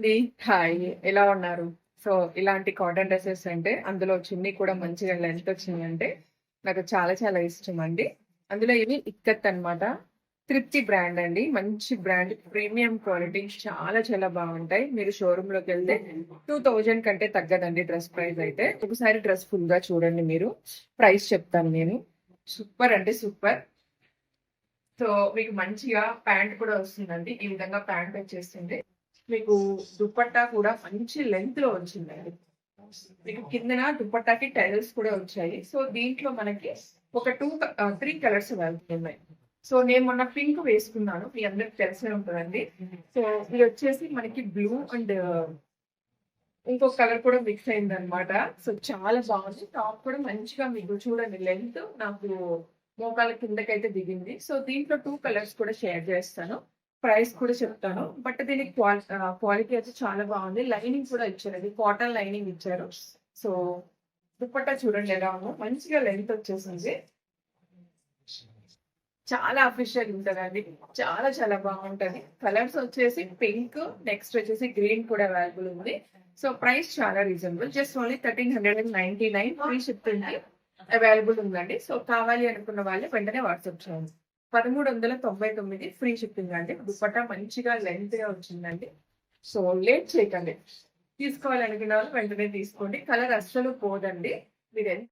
అండి. హాయ్. ఎలా ఉన్నారు? సో, ఇలాంటి కాటన్ డ్రెసెస్ అంటే అందులో చున్నీ కూడా మంచిగా లెంత్ వచ్చిందంటే నాకు చాలా చాలా ఇష్టమండి. అందులో ఇవి ఇక్కత్ అన్నమాట. తృప్తి బ్రాండ్ అండి. మంచి బ్రాండ్ ప్రీమియం క్వాలిటీ చాలా చాలా బాగుంటాయి. మీరు షోరూమ్‌లోకెళ్తే 2000 కంటే తగ్గదండి డ్రెస్ ప్రైస్ అయితే. ఒకసారి డ్రెస్ ఫుల్‌గా చూడండి మీరు. ప్రైస్ చెప్తాను నేను. సూపర్ అంటే సూపర్. సో, మీకు మంచిగా ప్యాంట్ కూడా వస్తుందండి. ఈ విధంగా ప్యాంట్ వచ్చేస్తుంది. మీకు దుపట్టా కూడా మంచి లెంగ్త్‌లో వచ్చిందండి. మీకు కిందన దుపట్టాకి టైల్స్ కూడా వచ్చాయి. సో, దీంట్లో మనకి ఒక 3 కలర్స్ అవైలబుల్ ఉన్నాయి. సో, నేను మొన్న పింక్ వేసుకున్నాను. మీ అందరికి తెలిసే ఉంటదండి. సో, ఇదొచ్చేసి మనకి బ్లూ అండ్ ఇంకొక కలర్ కూడా మిక్స్ అయిందనమాట. సో, చాలా బాగుంది. టాప్ కూడా మంచిగా మీకు చూడండి లెంగ్త్ నాకు మోకాళ్ళ కిందకైతే దిగింది. సో, దీంట్లో 2 కలర్స్ కూడా షేర్ చేస్తాను. ప్రైస్ కూడా చెప్తాను. బట్ దీనికి క్వాలిటీ అయితే చాలా బాగుంది. లైనింగ్ కూడా ఇచ్చారండి. కాటన్ లైనింగ్ ఇచ్చారు. సో, దుపట్టా చూడండి ఎలా ఉందో. మంచిగా లెంగ్త్ వచ్చేసింది. చాలా అఫిషియల్ ఉంటదండి. చాలా చాలా బాగుంటది. కలర్స్ వచ్చేసి పింక్, నెక్స్ట్ వచ్చేసి గ్రీన్ కూడా అవైలబుల్ ఉంది. సో, ప్రైస్ చాలా రీజనబుల్. జస్ట్ ఓన్లీ 1399 ఫ్రీ షిప్పింగ్‌కి అవైలబుల్ ఉందండి. సో, కావాలి అనుకున్న వాళ్ళు వెంటనే వాట్సాప్ చేయండి. 1399 ఫ్రీ షిప్పింగ్ అండి. దుపట్టా మంచిగా లెంగ్త్‌గా వచ్చిందండి. సో, లేట్ చేయకండి. తీసుకోవాలనుకున్న వాళ్ళు వెంటనే తీసుకోండి. కలర్ అస్సలు పోదండి. మీరు